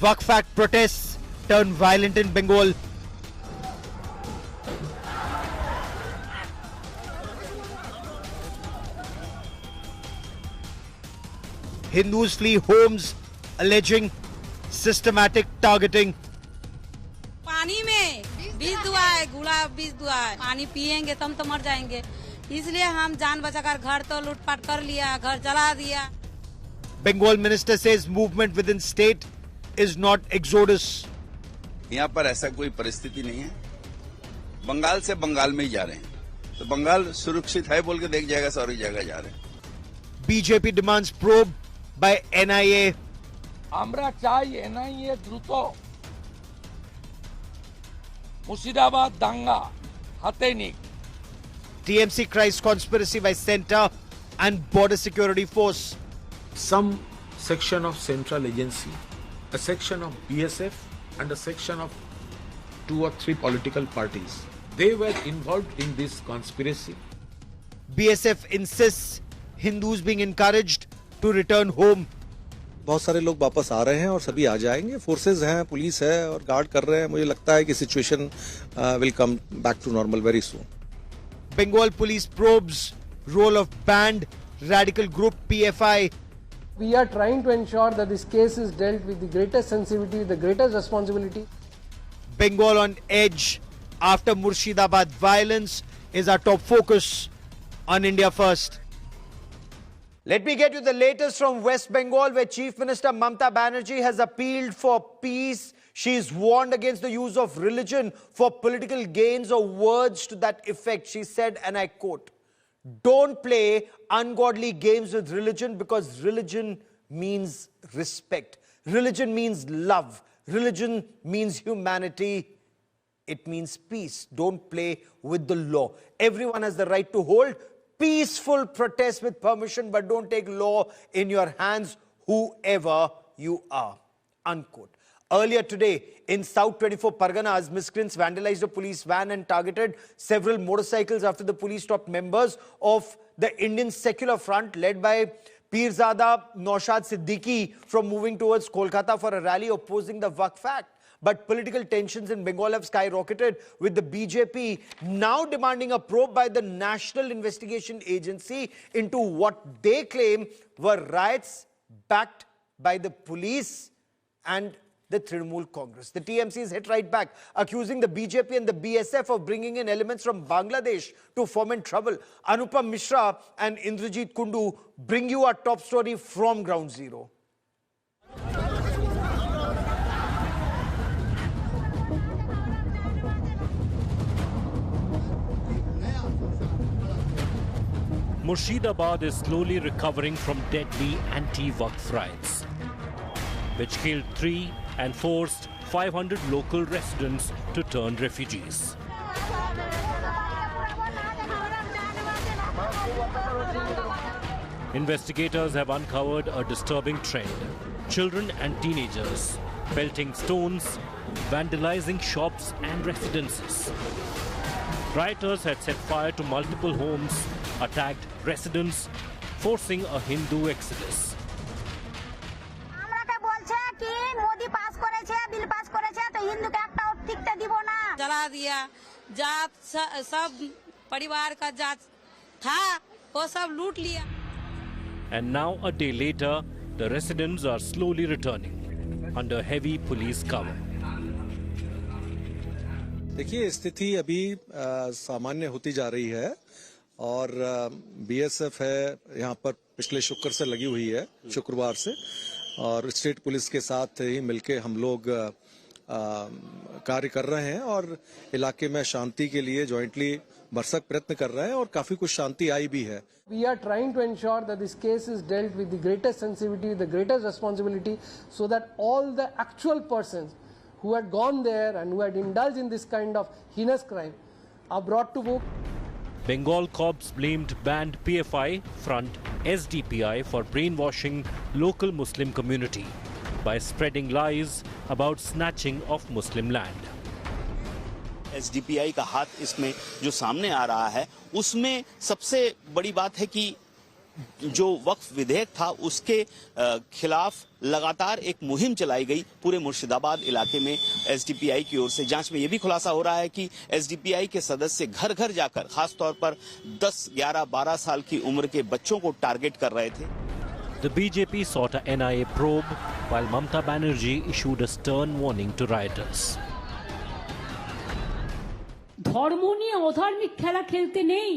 Waqf Act protests turn violent in Bengal. Hindus flee homes, alleging systematic targeting. पानी में बीज दुआ है, गुलाब बीज दुआ है, पानी पिएंगे तब तो मर जाएंगे, इसलिए हम जान बचाकर घर तो लूटपाट कर लिया, घर जला दिया. Bengal minister says movement within state is not exodus. यहाँ पर ऐसा कोई परिस्थिति नहीं है. बंगाल से बंगाल में ही जा रहे हैं, तो बंगाल सुरक्षित है बोल के देख जाएगा, सारी जगह जा रहे हैं. BJP demands probe by NIA. আমরা চাই NIA দ্রুত মুর্শিদাবাদ দাঙ্গা হাতে নিক. TMC cries conspiracy by centre and border security force. Some section of central agency, a section of BSF and a section of 2 or 3 political parties, they were involved in this conspiracy. BSF insists Hindus being encouraged to return home. बहुत सारे लोग वापस आ रहे हैं और सभी आ जाएंगे. Forces हैं, पुलिस है और गार्ड कर रहे हैं. मुझे लगता है कि situation will come back to normal very soon. Bengal police probes role of banned radical group PFI. We are trying to ensure that this case is dealt with the greatest sensitivity, the greatest responsibility. Bengal on edge after Murshidabad violence is our top focus on India First. Let me get you the latest from West Bengal, where Chief Minister Mamata Banerjee has appealed for peace. She's warned against the use of religion for political gains or words to that effect. She said, and I quote, "Don't play ungodly games with religion, because religion means respect. Religion means love. Religion means humanity. It means peace. Don't play with the law. Everyone has the right to hold peaceful protest with permission, but don't take law in your hands, whoever you are." Unquote. Earlier today, in South 24 Parganas, miscreants vandalized a police van and targeted several motorcycles after the police stopped members of the Indian Secular Front, led by Pirzada Naushad Siddiqui, from moving towards Kolkata for a rally opposing the Waqf Act. But political tensions in Bengal have skyrocketed, with the BJP now demanding a probe by the National Investigation Agency into what they claim were riots backed by the police and the Trinamool Congress. The TMC is hit right back, accusing the BJP and the BSF of bringing in elements from Bangladesh to foment trouble. Anupam Mishra and Indrajit Kundu bring you our top story from Ground Zero. Murshidabad is slowly recovering from deadly anti-Waqf riots, which killed 3 and forced 500 local residents to turn refugees. Investigators have uncovered a disturbing trend. Children and teenagers pelting stones, vandalizing shops and residences. Rioters had set fire to multiple homes, attacked residents, forcing a Hindu exodus. जला दिया, जात सब परिवार का जात था, वो सब लूट लिया. And now, a day later, the residents are slowly returning under heavy police cover. देखिए, स्थिति अभी सामान्य होती जा रही है और बीएसएफ है यहाँ पर पिछले शुक्र से लगी हुई है, शुक्रवार से, और स्टेट पुलिस के साथ ही मिलके हम लोग कार्य कर रहे हैं और इलाके में शांति के लिए जॉइंटली भरसक प्रयत्न कर रहे हैं और काफी कुछ शांति आई भी है. We are trying to ensure that this case is dealt with the greatest sensitivity, the greatest responsibility, so that all the actual persons who had gone there and who had indulged in this kind of heinous crime are brought to book. Bengal cops blamed banned PFI front SDPI for brainwashing local Muslim community by spreading lies about snatching of Muslim land. SDPI का हाथ इसमें जो सामने आ रहा है, उसमें सबसे बड़ी बात है कि जो वक्फ विधेयक था उसके खिलाफ लगातार एक मुहिम चलाई गई पूरे मुर्शिदाबाद इलाके में एसडीपीआई की ओर से। जांच में यह भी खुलासा हो रहा है कि एसडीपीआई के सदस्य घर घर जाकर खासतौर पर 10, 11, 12 साल की उम्र के बच्चों को टारगेट कर रहे थे। The BJP sought a NIA probe while Mamata Banerjee issued a stern warning to rioters. ধর্ম নিয়ে অধার্মিক খেলা খেলতে নেই।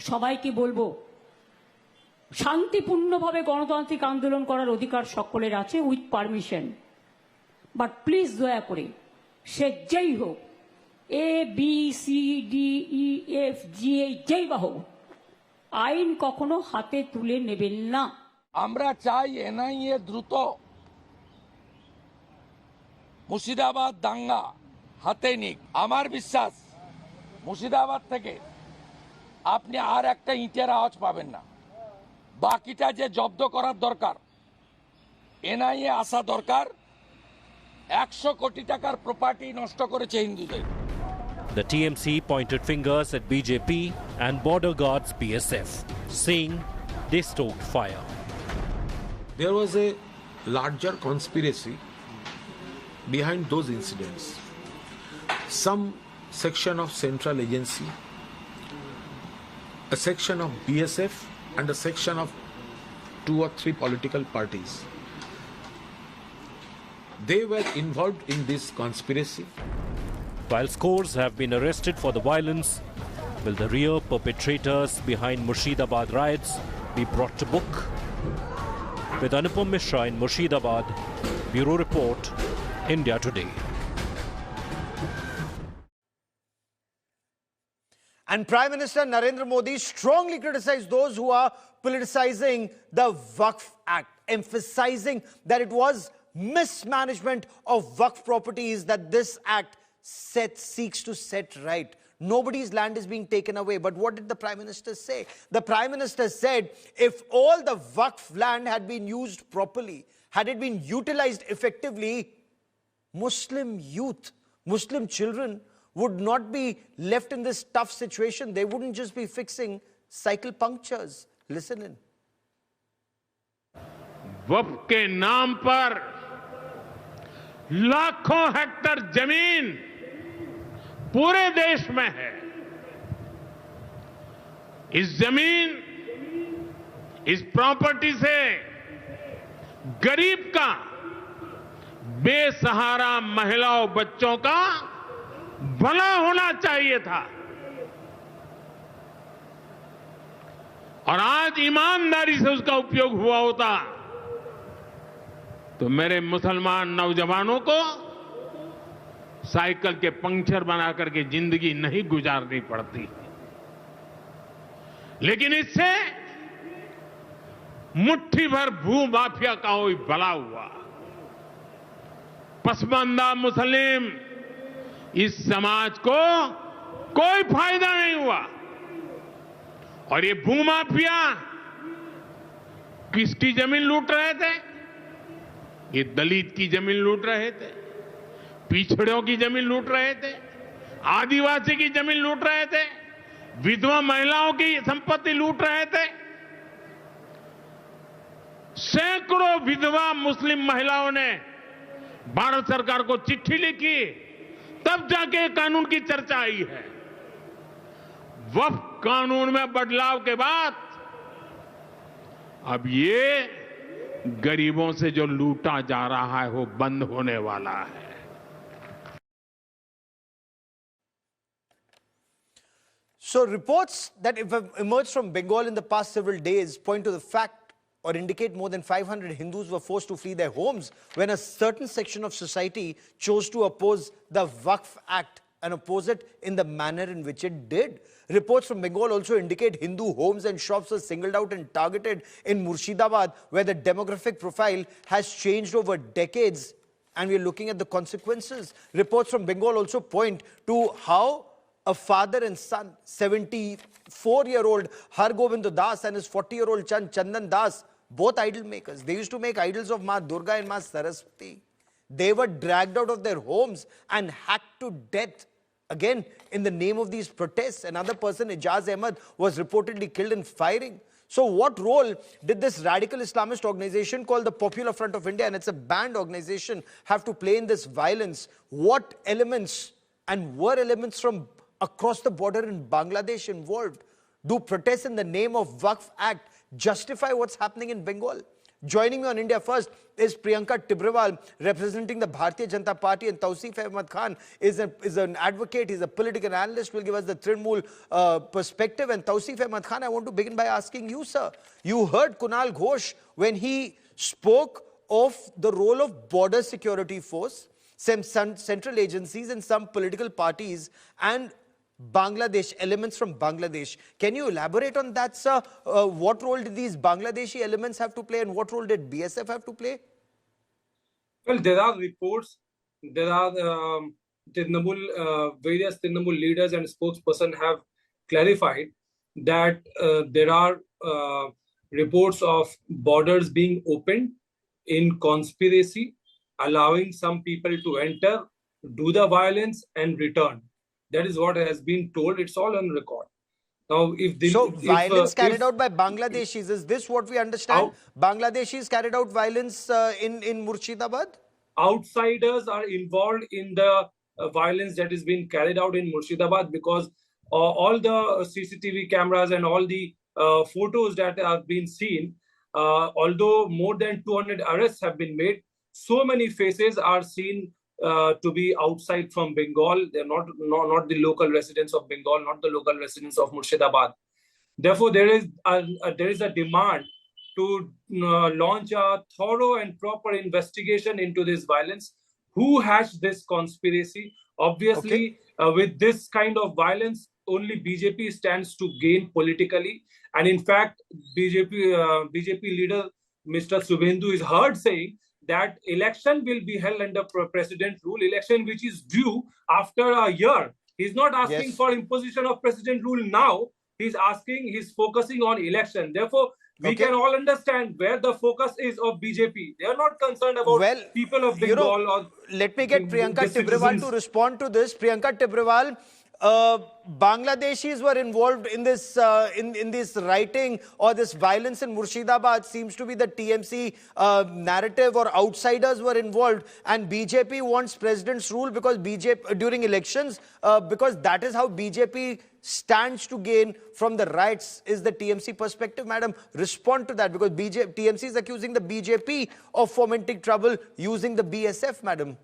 সবাইকে বলবো শান্তিপূর্ণভাবে গণতান্ত্রিক আন্দোলন করার অধিকার সকলের আছে উইথ পারমিশন, বাট প্লিজ দয়া করে সে যেই হোক, ABCDEFGA যেই বা হোক, আইন কখনো হাতে তুলে নেবেন না। আমরা চাই এনআইএ দ্রুত মুর্শিদাবাদ দাঙ্গা হাতে নিক। আমার বিশ্বাস মুর্শিদাবাদ থেকে আপনি আর একটা ইটের আওয়াজ পাবেন না। বাকিটা যে জব্দ করার দরকার, এনআইএ আসা দরকার। 100 কোটি টাকার প্রপার্টি নষ্ট করেছে হিন্দুদের। The TMC pointed fingers at BJP and border guards BSF, saying they stoked fire. There was a larger conspiracy behind those incidents. Some section of central agency, a section of BSF and a section of 2 or 3 political parties. They were involved in this conspiracy. While scores have been arrested for the violence, will the real perpetrators behind Murshidabad riots be brought to book? With Anupam Mishra in Murshidabad, Bureau Report, India Today. And Prime Minister Narendra Modi strongly criticized those who are politicizing the Waqf Act, emphasizing that it was mismanagement of Waqf properties that this act seeks to set right. Nobody's land is being taken away. But what did the Prime Minister say? The Prime Minister said if all the Waqf land had been used properly, had it been utilized effectively, Muslim youth, Muslim children would not be left in this tough situation. They wouldn't just be fixing cycle punctures. Listen in. वक्फ के नाम पर लाखों Hector जमीन पूरे देश में है। इस जमीन, इस प्रॉपर्टी से गरीब का, बेसहारा महिलाओं, बच्चों का भला होना चाहिए था। और आज ईमानदारी से उसका उपयोग हुआ होता तो मेरे मुसलमान नौजवानों को साइकिल के पंक्चर बना करके जिंदगी नहीं गुजारनी पड़ती। लेकिन इससे मुट्ठी भर भू माफिया का कोई भला हुआ। पसमानदा मुस्लिम इस समाज को कोई फायदा नहीं हुआ। और ये भूमाफिया किसकी जमीन लूट रहे थे? ये दलित की जमीन लूट रहे थे, पिछड़ों की जमीन लूट रहे थे, आदिवासी की जमीन लूट रहे थे, विधवा महिलाओं की संपत्ति लूट रहे थे। सैकड़ों विधवा मुस्लिम महिलाओं ने भारत सरकार को चिट्ठी लिखी, तब जाके कानून की चर्चा आई है। वक्फ कानून में बदलाव के बाद अब ये गरीबों से जो लूटा जा रहा है वो बंद होने वाला है। So reports that have emerged from Bengal in the past several days point to the fact or indicate more than 500 Hindus were forced to flee their homes when a certain section of society chose to oppose the Waqf Act and oppose it in the manner in which it did. Reports from Bengal also indicate Hindu homes and shops were singled out and targeted in Murshidabad, where the demographic profile has changed over decades, and we are looking at the consequences. Reports from Bengal also point to how a father and son, 74-year-old Hargobind Das and his 40-year-old son Chandan Das, both idol makers. They used to make idols of Ma Durga and Ma Saraswati. They were dragged out of their homes and hacked to death. Again, in the name of these protests, another person, Ijaz Ahmed, was reportedly killed in firing. So what role did this radical Islamist organization called the Popular Front of India, and it's a banned organization, have to play in this violence? What elements and were elements from across the border in Bangladesh involved? Do protests in the name of Waqf Act justify what's happening in Bengal? Joining me on India First is Priyanka Tibrewal, representing the Bharatiya Janata Party, and Tausif Ahmed Khan is an advocate, he's a political analyst, will give us the Trinamool perspective. And Tausif Ahmed Khan, I want to begin by asking you, sir. You heard Kunal Ghosh when he spoke of the role of border security force, some central agencies and some political parties, and Bangladesh, elements from Bangladesh. Can you elaborate on that, sir? What role did these Bangladeshi elements have to play, and what role did BSF have to play? Well, there are reports, there are various Trinamool leaders and spokesperson have clarified that there are reports of borders being opened in conspiracy, allowing some people to enter, do the violence and return. That is what has been told. It's all on record. Now, violence carried out by Bangladeshis, is this what we understand? Bangladeshis carried out violence in Murshidabad? Outsiders are involved in the violence that is being carried out in Murshidabad, because all the CCTV cameras and all the photos that have been seen, although more than 200 arrests have been made, so many faces are seen to be outside from Bengal. They're not the local residents of Bengal, not the local residents of Murshidabad. Therefore, there is a demand to launch a thorough and proper investigation into this violence. Who hatched this conspiracy? Obviously, with this kind of violence, only BJP stands to gain politically. And in fact, BJP leader Mr. Subhendu is heard saying that election will be held under president rule, election which is due after a year. He's not asking for imposition of president rule now. He's focusing on election. Therefore, we can all understand where the focus is of BJP. They are not concerned about people of Bengal. Let me get Priyanka Tibrewal to respond to this. Priyanka Tibrewal, Bangladeshis were involved in this in this rioting or this violence in Murshidabad. Seems to be the TMC narrative, or outsiders were involved, and BJP wants president's rule because BJP during elections, because that is how BJP stands to gain from the riots, is the TMC perspective. Madam, respond to that, because TMC is accusing the BJP of fomenting trouble using the BSF, madam.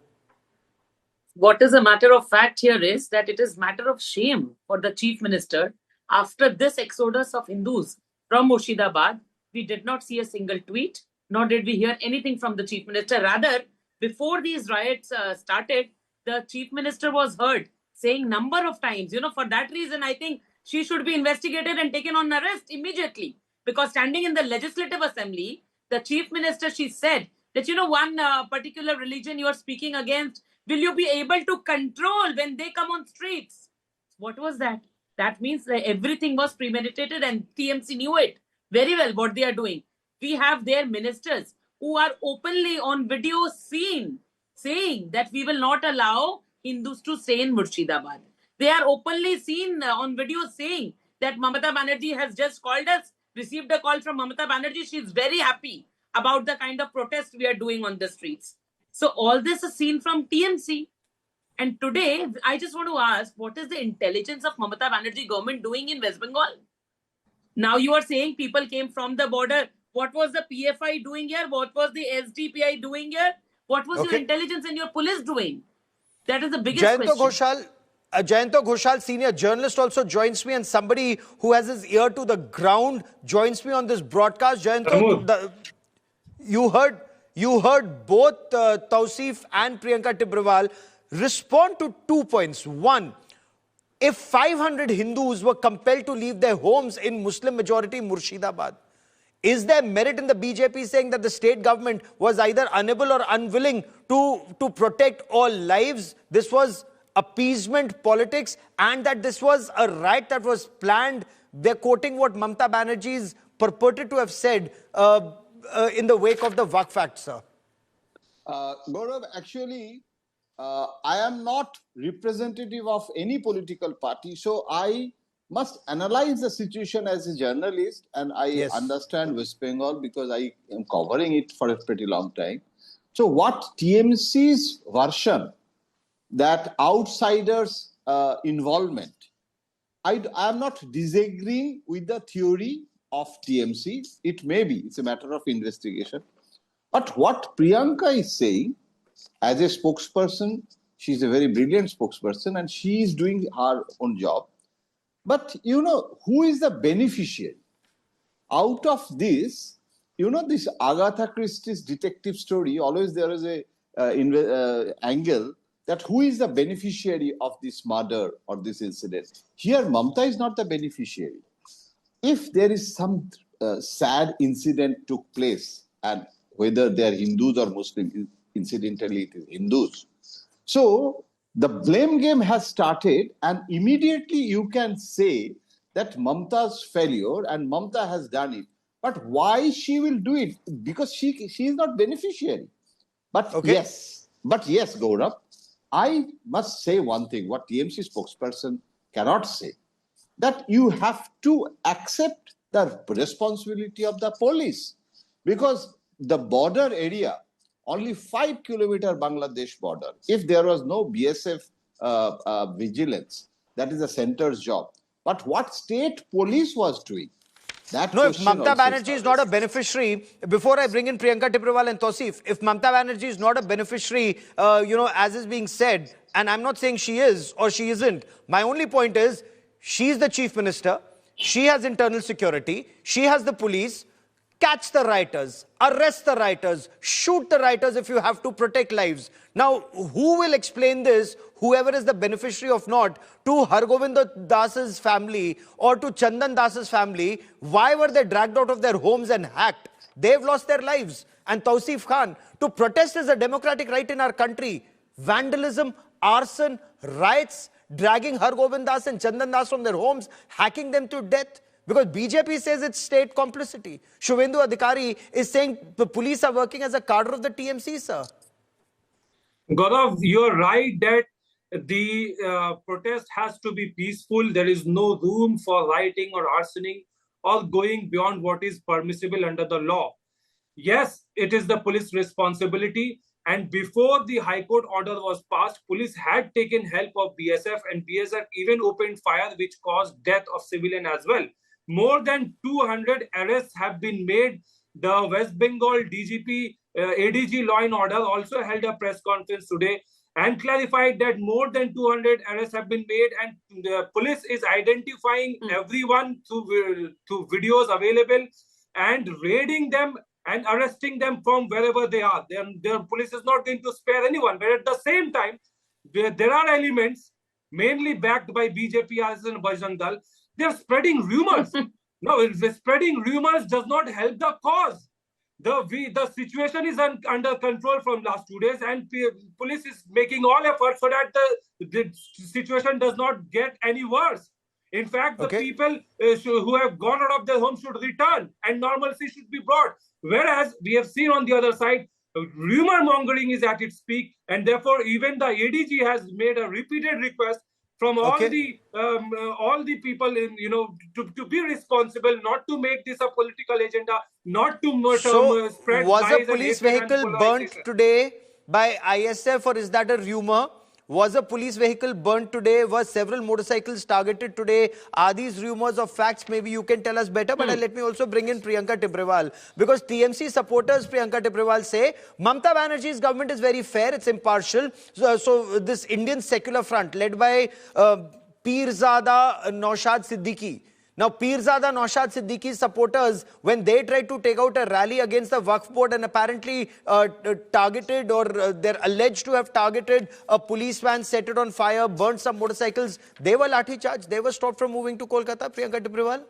What is a matter of fact here is that it is matter of shame for the chief minister. After this exodus of Hindus from Murshidabad, we did not see a single tweet, nor did we hear anything from the chief minister. Rather, before these riots started, the chief minister was heard saying number of times, for that reason, I think she should be investigated and taken on arrest immediately. Because standing in the legislative assembly, the chief minister, she said that, one particular religion you are speaking against, will you be able to control when they come on streets? What was that? That means that everything was premeditated, and TMC knew it very well what they are doing. We have their ministers who are openly on video seen saying that we will not allow Hindus to stay in Murshidabad. They are openly seen on video saying that Mamata Banerjee has just called us, received a call from Mamata Banerjee. She is very happy about the kind of protest we are doing on the streets. So all this is seen from TMC. And today, I just want to ask, what is the intelligence of Mamata Banerjee government doing in West Bengal? Now you are saying people came from the border. What was the PFI doing here? What was the SDPI doing here? What was your intelligence and your police doing? That is the biggest question. Jayanto Ghoshal, senior journalist, also joins me, and somebody who has his ear to the ground joins me on this broadcast. Jayanto, you heard both Tausif and Priyanka Tibrewal respond to 2 points. One, if 500 Hindus were compelled to leave their homes in Muslim-majority Murshidabad, is there merit in the BJP saying that the state government was either unable or unwilling to protect all lives? This was appeasement politics, and that this was a riot that was planned. They're quoting what Mamata Banerjee is purported to have said in the wake of the Waqf Act, sir. Gaurav, actually, I am not representative of any political party, so I must analyze the situation as a journalist, and I Yes. understand West Bengal because I am covering it for a pretty long time. So what TMC's version that outsiders' involvement, I am not disagreeing with the theory of TMC. It may be, it's a matter of investigation. But what Priyanka is saying, as a spokesperson, she's a very brilliant spokesperson and she is doing her own job. But who is the beneficiary? Out of this, this Agatha Christie's detective story, always there is a angle that who is the beneficiary of this murder or this incident. Here, Mamta is not the beneficiary. If there is some sad incident took place, and whether they are Hindus or Muslims, incidentally it is Hindus. So the blame game has started, and immediately you can say that Mamta's failure and Mamta has done it. But why she will do it? Because she is not beneficiary. But yes, Gaurav, I must say one thing, what TMC spokesperson cannot say, that you have to accept the responsibility of the police, because the border area, only 5 kilometer Bangladesh border, if there was no BSF vigilance, that is the center's job. But what state police was doing? No, if Mamta Banerjee is not a beneficiary, before I bring in Priyanka Tibrewal and Tausif, if Mamta Banerjee is not a beneficiary, as is being said, and I'm not saying she is or she isn't, my only point is, she's the chief minister, she has internal security, she has the police. Catch the rioters, arrest the rioters, shoot the rioters if you have to, protect lives. Now, who will explain this, whoever is the beneficiary of not, to Hargovind Das's family or to Chandan Das's family? Why were they dragged out of their homes and hacked? They've lost their lives. And Tausif Khan, to protest is a democratic right in our country. Vandalism, arson, riots, dragging Hargovind Das and Chandan Das from their homes, hacking them to death. Because BJP says it's state complicity. Shubhendu Adhikari is saying the police are working as a cadre of the TMC, sir. Gaurav, you're right that the protest has to be peaceful. There is no room for rioting or arsoning or going beyond what is permissible under the law. Yes, it is the police responsibility. And before the High Court order was passed, police had taken help of BSF, and BSF even opened fire, which caused death of civilian as well. More than 200 arrests have been made. The West Bengal DGP, ADG Law and Order also held a press conference today and clarified that more than 200 arrests have been made, and the police is identifying everyone through videos available and raiding them and arresting them from wherever they are. The police is not going to spare anyone. But at the same time, there are elements, mainly backed by BJP as in Bajrang Dal, they're spreading rumors. No, spreading rumors does not help the cause. The situation is under control from last 2 days, and police is making all efforts so that the situation does not get any worse. In fact, the people who have gone out of their home should return and normalcy should be brought. Whereas we have seen on the other side, rumor mongering is at its peak, and therefore even the ADG has made a repeated request from all the people to be responsible, not to make this a political agenda, not to spread was lies a police and hatred vehicle and burnt today by ISF, or is that a rumor? Was a police vehicle burnt today? Were several motorcycles targeted today? Are these rumors or facts? Maybe you can tell us better. But let me also bring in Priyanka Tibrewal, because TMC supporters, Priyanka Tibrewal, say Mamta Banerjee's government is very fair, it's impartial. So this Indian secular front led by Pirzada Naushad Siddiqui. Now, Pirzada Naushad Siddiqui's supporters, when they tried to take out a rally against the Waqf board and apparently targeted, or they're alleged to have targeted a police van, set it on fire, burnt some motorcycles, they were lathi charged. They were stopped from moving to Kolkata. Priyanka Tibrewal?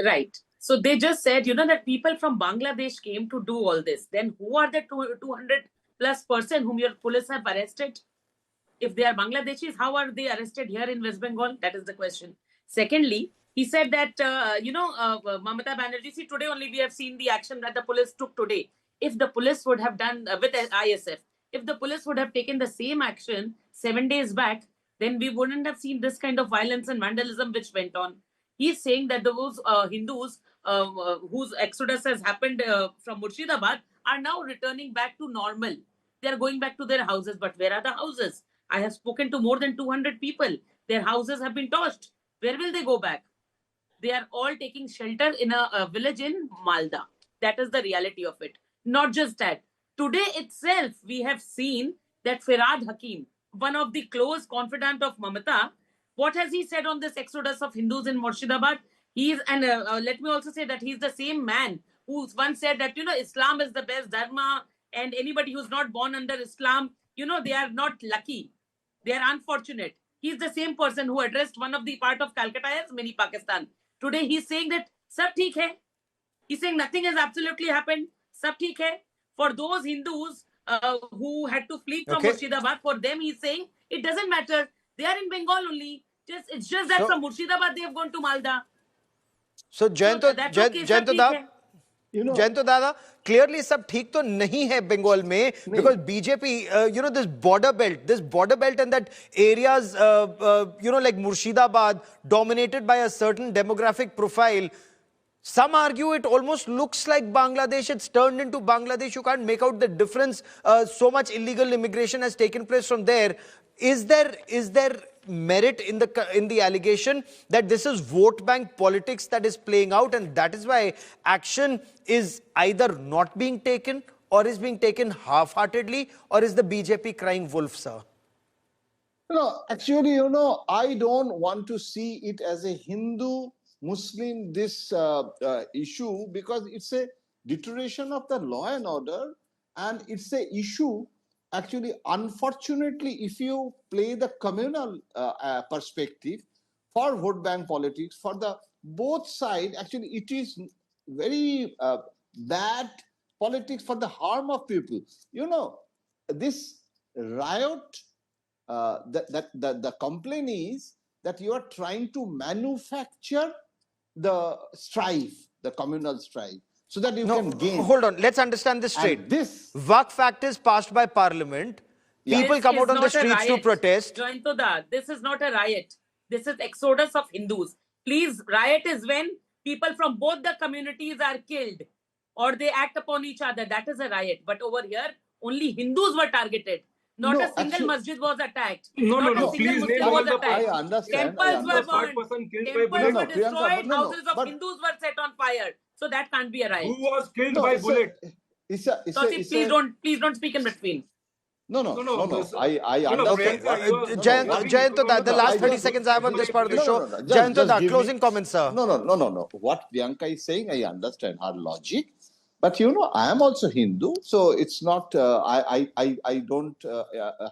Right. So they just said, that people from Bangladesh came to do all this. Then who are the 200 plus person whom your police have arrested? If they are Bangladeshis, how are they arrested here in West Bengal? That is the question. Secondly, he said that, Mamata Banerjee, see, today only we have seen the action that the police took today. If the police would have done with ISF, if the police would have taken the same action 7 days back, then we wouldn't have seen this kind of violence and vandalism which went on. He's saying that those Hindus whose exodus has happened from Murshidabad are now returning back to normal. They are going back to their houses. But where are the houses? I have spoken to more than 200 people. Their houses have been torched. Where will they go back? They are all taking shelter in a village in Malda. That is the reality of it. Not just that. Today itself, we have seen that Firad Hakim, one of the close confidant of Mamata, what has he said on this exodus of Hindus in Murshidabad? Let me also say that he's the same man who once said that, Islam is the best dharma, and anybody who's not born under Islam, they are not lucky. They are unfortunate. He's the same person who addressed one of the part of Calcutta as mini Pakistan. Today he's saying that sab theek hai. He's saying nothing has absolutely happened. Sab theek hai. For those Hindus who had to flee from Murshidabad, for them he's saying it doesn't matter. They are in Bengal only. It's just that from Murshidabad they have gone to Malda. So Jayanto Dada, clearly sab theek to nahi hai Bengal mein, because BJP, this border belt and that areas, like Murshidabad, dominated by a certain demographic profile. Some argue it almost looks like Bangladesh. It's turned into Bangladesh. You can't make out the difference. So much illegal immigration has taken place from there. Is there merit in the allegation that this is vote bank politics that is playing out, and that is why action is either not being taken or is being taken half-heartedly, or is the BJP crying wolf, sir? Actually, I don't want to see it as a Hindu-Muslim issue, because it's a deterioration of the law and order, and it's a issue. Actually, unfortunately, if you play the communal perspective for vote bank politics, for the both sides, actually it is very bad politics for the harm of people. This riot, the complaint is that you are trying to manufacture the strife, the communal strife, so that you can gain. Hold on, let's understand this straight. This Waqf Act is passed by Parliament. People come out on the streets to protest. Jayantoda, this is not a riot. This is exodus of Hindus. Please, riot is when people from both the communities are killed or they act upon each other. That is a riot. But over here, only Hindus were targeted. Not a single masjid was attacked. Not a single Muslim was attacked. I understand. Temples were burned. Temples were destroyed. Houses of Hindus were set on fire. So that can't be a riot. Who was killed by bullet? Please don't speak in between. No. I understand. Jayanto, the last 30 seconds I have on this part of the show. Jayanto, closing comments, sir. No. What Priyanka is saying, I understand her logic. But I am also Hindu, so it's not. I don't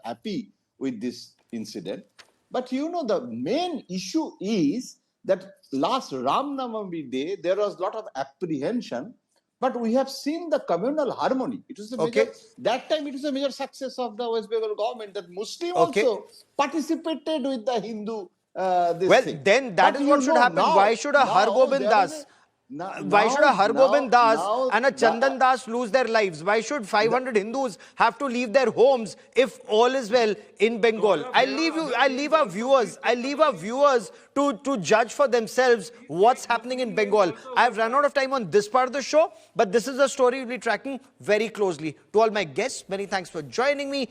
happy with this incident. But the main issue is that last Ram Navami day there was a lot of apprehension, but we have seen the communal harmony. It was a major, that time it was a major success of the West Bengal government that Muslim also participated with the Hindu. Then that is what should happen. Why should a Har Gobind Das? Why should a Har Gobind Das and a Chandan Das lose their lives? Why should 500 Hindus have to leave their homes if all is well in Bengal? I leave our viewers to judge for themselves what's happening in Bengal. I've run out of time on this part of the show, but this is a story we'll be tracking very closely. To all my guests, many thanks for joining me.